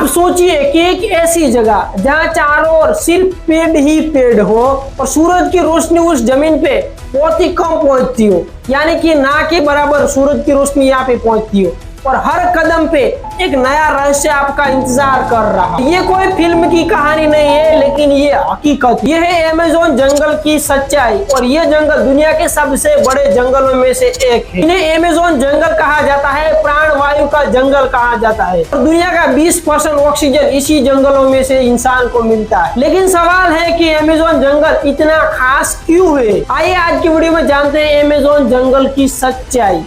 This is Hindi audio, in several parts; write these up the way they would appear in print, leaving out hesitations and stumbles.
आप सोचिए कि एक ऐसी जगह जहाँ चारों ओर सिर्फ पेड़ ही पेड़ हो और सूरज की रोशनी उस जमीन पे बहुत ही कम पहुंचती हो, यानी कि ना के बराबर सूरज की रोशनी यहाँ पे पहुंचती हो और हर कदम पे एक नया रहस्य आपका इंतजार कर रहा। ये कोई फिल्म की कहानी नहीं है, लेकिन ये हकीकत। ये है अमेज़न जंगल की सच्चाई और ये जंगल दुनिया के सबसे बड़े जंगलों में से एक है। इन्हें अमेज़न जंगल कहा जाता है, प्राण वायु का जंगल कहा जाता है और दुनिया का 20% ऑक्सीजन इसी जंगलों में से इंसान को मिलता है। लेकिन सवाल है कि अमेज़न जंगल इतना खास क्यों है? आइए आज की वीडियो में जानते हैं अमेज़न जंगल की सच्चाई।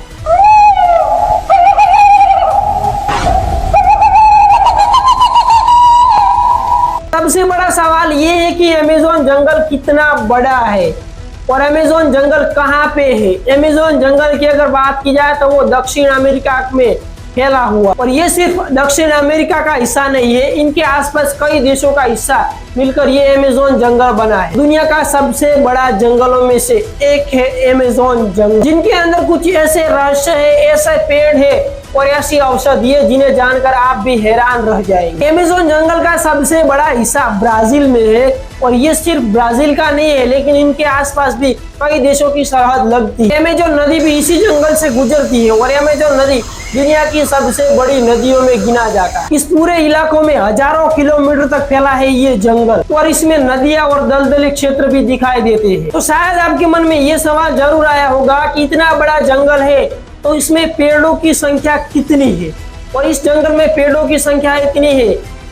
सबसे बड़ा सवाल ये है कि अमेज़न जंगल कितना बड़ा है और अमेज़न जंगल कहाँ पे है। अमेज़न जंगल की अगर बात की जाए तो वो दक्षिण अमेरिका में फैला हुआ और ये सिर्फ दक्षिण अमेरिका का हिस्सा नहीं है, इनके आसपास कई देशों का हिस्सा मिलकर ये अमेज़न जंगल बना है। दुनिया का सबसे बड़ा जंगलों में से एक है अमेज़न जंगल, जिनके अंदर कुछ ऐसे रहस्य है, ऐसे पेड़ है और ऐसी औषधि है जिन्हें जानकर आप भी हैरान रह जाएंगे। अमेज़न जंगल का सबसे बड़ा हिस्सा ब्राजील में है और ये सिर्फ ब्राजील का नहीं है, लेकिन इनके आसपास भी कई देशों की सरहद लगती है। अमेज़न नदी भी इसी जंगल से गुजरती है और अमेज़न नदी दुनिया की सबसे बड़ी नदियों में गिना जाता है। इस पूरे इलाकों में हजारों किलोमीटर तक फैला है ये जंगल और इसमें नदियां और दलदली क्षेत्र भी दिखाई देते हैं। तो शायद आपके मन में ये सवाल जरूर आया होगा कि इतना बड़ा जंगल है तो इसमें पेड़ों की संख्या कितनी है? और इस जंगल में पेड़ों की संख्या इतनी है,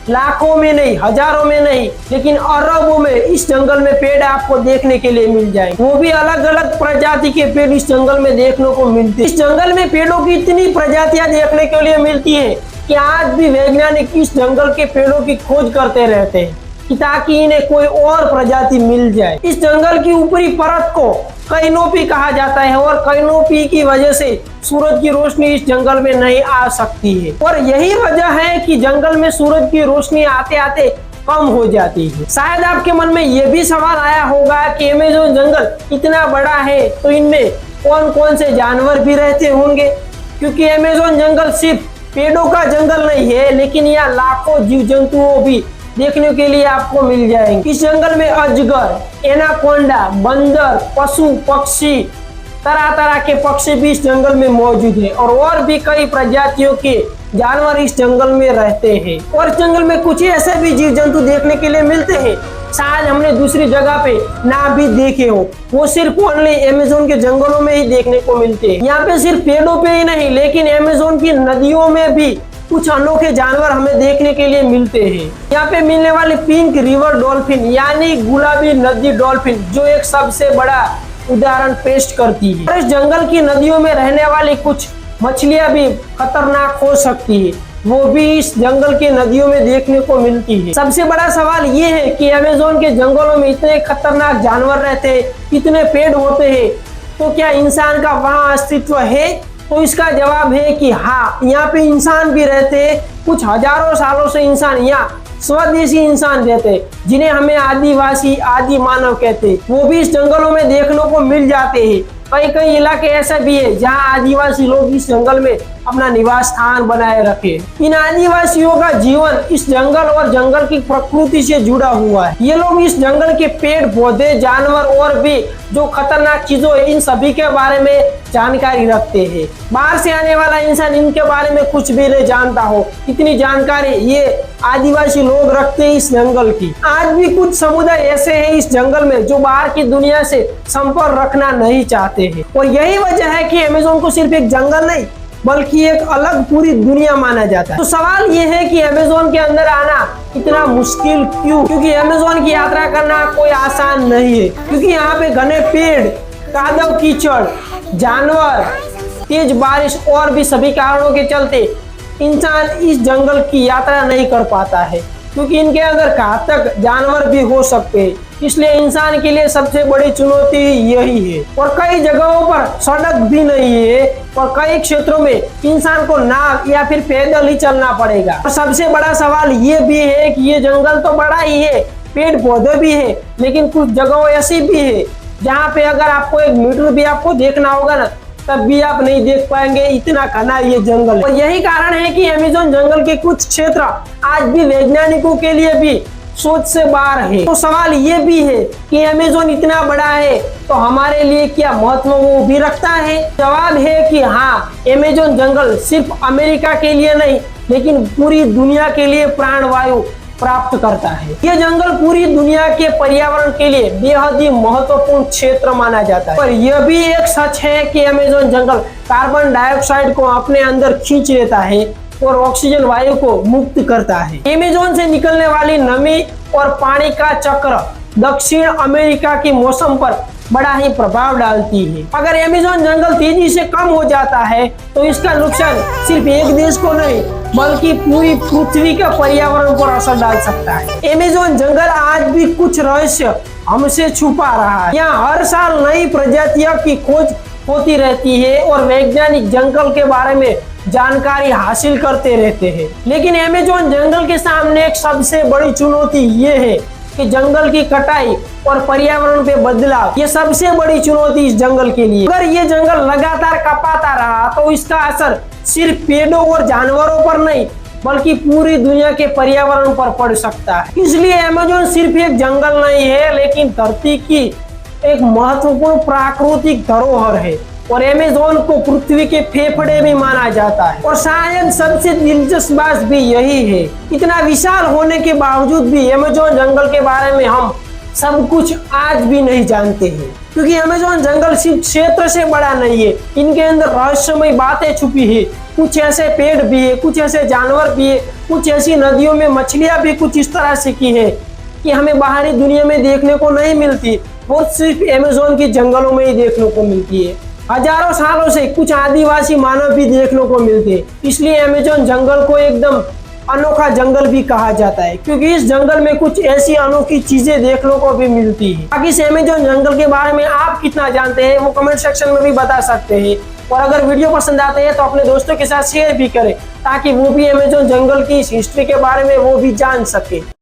लाखों में नहीं, हजारों में नहीं, लेकिन अरबों में इस जंगल में पेड़ आपको देखने के लिए मिल जाएंगे। वो भी अलग अलग प्रजाति के पेड़ इस जंगल में देखने को मिलते हैं। इस जंगल में पेड़ों की इतनी प्रजातियां देखने के लिए मिलती है कि आज भी वैज्ञानिक इस जंगल के पेड़ों की खोज करते रहते हैं कि ताकि इन्हें कोई और प्रजाति मिल जाए। इस जंगल की ऊपरी परत को कैनोपी कहा जाता है और कैनोपी की वजह से सूरज की रोशनी इस जंगल में नहीं आ सकती है और यही वजह है कि जंगल में सूरज की रोशनी आते आते कम हो जाती है। शायद आपके मन में यह भी सवाल आया होगा कि अमेज़न जंगल इतना बड़ा है तो इनमें कौन कौन से जानवर भी रहते होंगे, क्योंकि अमेज़न जंगल सिर्फ पेड़ों का जंगल नहीं है, लेकिन यहाँ लाखों जीव जंतुओं भी देखने के लिए आपको मिल जाएंगे। इस जंगल में अजगर, एनाकोंडा, बंदर, पशु पक्षी, तरह तरह के पक्षी भी इस जंगल में मौजूद है और भी कई प्रजातियों के जानवर इस जंगल में रहते हैं। और इस जंगल में कुछ ऐसे भी जीव जंतु देखने के लिए मिलते हैं शायद हमने दूसरी जगह पे ना भी देखे हो, वो सिर्फ ओनली अमेज़न के जंगलों में ही देखने को मिलते हैं। यहाँ पे सिर्फ पेड़ों पे ही नहीं, लेकिन अमेज़न की नदियों में भी कुछ अनोखे जानवर हमें देखने के लिए मिलते हैं। यहाँ पे मिलने वाले पिंक रिवर डॉल्फिन यानी गुलाबी नदी डॉल्फिन जो एक सबसे बड़ा उदाहरण पेश करती है। और इस जंगल की नदियों में रहने वाली कुछ मछलियां भी खतरनाक हो सकती है, वो भी इस जंगल की नदियों में देखने को मिलती है। सबसे बड़ा सवाल ये है कि अमेज़न के जंगलों में इतने खतरनाक जानवर रहते हैं, इतने पेड़ होते हैं, तो क्या इंसान का वहाँ अस्तित्व है? तो इसका जवाब है कि हाँ, यहाँ पे इंसान भी रहते हैं। कुछ हजारों सालों से इंसान यहाँ स्वदेशी इंसान रहते हैं जिन्हें हमें आदिवासी आदि मानव कहते हैं, वो भी इस जंगलों में देखने को मिल जाते हैं। कई कई इलाके ऐसे भी है जहाँ आदिवासी लोग इस जंगल में अपना निवास स्थान बनाए रखे। इन आदिवासियों का जीवन इस जंगल और जंगल की प्रकृति से जुड़ा हुआ है। ये लोग इस जंगल के पेड़ पौधे, जानवर और भी जो खतरनाक चीजों है इन सभी के बारे में जानकारी रखते हैं। बाहर से आने वाला इंसान इनके बारे में कुछ भी नहीं जानता हो, इतनी जानकारी ये आदिवासी लोग रखते हैं इस जंगल की। आज भी कुछ समुदाय ऐसे हैं इस जंगल में जो बाहर की दुनिया से संपर्क रखना नहीं चाहते हैं और यही वजह है कि अमेज़न को सिर्फ एक जंगल नहीं बल्कि एक अलग पूरी दुनिया माना जाता है। तो सवाल ये है कि अमेज़न के अंदर आना इतना मुश्किल क्यों? क्योंकि अमेज़न की यात्रा करना कोई आसान नहीं है, क्योंकि यहाँ पे घने पेड़, कादव कीचड़, जानवर, तेज बारिश और भी सभी कारणों के चलते इंसान इस जंगल की यात्रा नहीं कर पाता है, क्योंकि इनके अंदर घातक जानवर भी हो सकते हैं। इसलिए इंसान के लिए सबसे बड़ी चुनौती यही है और कई जगहों पर सड़क भी नहीं है और कई क्षेत्रों में इंसान को नाव या फिर पैदल ही चलना पड़ेगा। और सबसे बड़ा सवाल ये भी है कि ये जंगल तो बड़ा ही है, पेड़ पौधे भी है, लेकिन कुछ जगहों ऐसी भी है जहाँ पे अगर आपको 1 मीटर भी आपको देखना होगा ना तब भी आप नहीं देख पाएंगे, इतना घना ये जंगल है। और यही कारण है कि अमेज़न जंगल के कुछ क्षेत्र आज भी वैज्ञानिकों के लिए भी सोच से बाहर है। तो सवाल ये भी है कि अमेज़न इतना बड़ा है तो हमारे लिए क्या महत्व वो भी रखता है? जवाब है कि हाँ, अमेज़न जंगल सिर्फ अमेरिका के लिए नहीं लेकिन पूरी दुनिया के लिए प्राणवायु प्राप्त करता है। ये जंगल पूरी दुनिया के पर्यावरण के लिए बेहद ही महत्वपूर्ण क्षेत्र माना जाता है। पर यह भी एक सच है कि अमेज़न जंगल कार्बन डाइऑक्साइड को अपने अंदर खींच लेता है और ऑक्सीजन वायु को मुक्त करता है। अमेज़न से निकलने वाली नमी और पानी का चक्र दक्षिण अमेरिका के मौसम पर बड़ा ही प्रभाव डालती है। अगर अमेज़न जंगल तेजी से कम हो जाता है तो इसका नुकसान सिर्फ एक देश को नहीं बल्कि पूरी पृथ्वी के पर्यावरण पर असर डाल सकता है। अमेज़न जंगल आज भी कुछ रहस्य हमसे छुपा रहा है। यहाँ हर साल नई प्रजातियों की खोज होती रहती है और वैज्ञानिक जंगल के बारे में जानकारी हासिल करते रहते हैं। लेकिन अमेज़न जंगल के सामने एक सबसे बड़ी चुनौती ये है कि जंगल की कटाई और पर्यावरण पे बदलाव, ये सबसे बड़ी चुनौती इस जंगल के लिए। अगर ये जंगल लगातार कपाता रहा तो इसका असर सिर्फ पेड़ों और जानवरों पर नहीं बल्कि पूरी दुनिया के पर्यावरण पर पड़ सकता है। इसलिए अमेज़न सिर्फ एक जंगल नहीं है लेकिन धरती की एक महत्वपूर्ण प्राकृतिक धरोहर है और अमेज़न को पृथ्वी के फेफड़े भी माना जाता है। और शायद सबसे दिलचस्प बात भी यही है, इतना विशाल होने के बावजूद भी अमेज़न जंगल के बारे में हम सब कुछ आज भी नहीं जानते हैं। क्योंकि अमेज़न जंगल सिर्फ क्षेत्र से बड़ा नहीं है, इनके अंदर रहस्यमय बातें छुपी है। कुछ ऐसे पेड़ भी है, कुछ ऐसे जानवर भी है, कुछ ऐसी नदियों में मछलियां भी कुछ इस तरह से की है कि हमें बाहरी दुनिया में देखने को नहीं मिलती, वो सिर्फ अमेज़न के जंगलों में ही देखने को मिलती है। हजारों सालों से कुछ आदिवासी मानव भी देखने को मिलते हैं। इसलिए अमेज़न जंगल को एकदम अनोखा जंगल भी कहा जाता है क्योंकि इस जंगल में कुछ ऐसी अनोखी चीजें देखने को भी मिलती है। बाकी इस अमेज़न जंगल के बारे में आप कितना जानते हैं वो कमेंट सेक्शन में भी बता सकते हैं। और अगर वीडियो पसंद आते हैं तो अपने दोस्तों के साथ शेयर भी करें ताकि वो भी अमेज़न जंगल की इस हिस्ट्री के बारे में वो भी जान सके।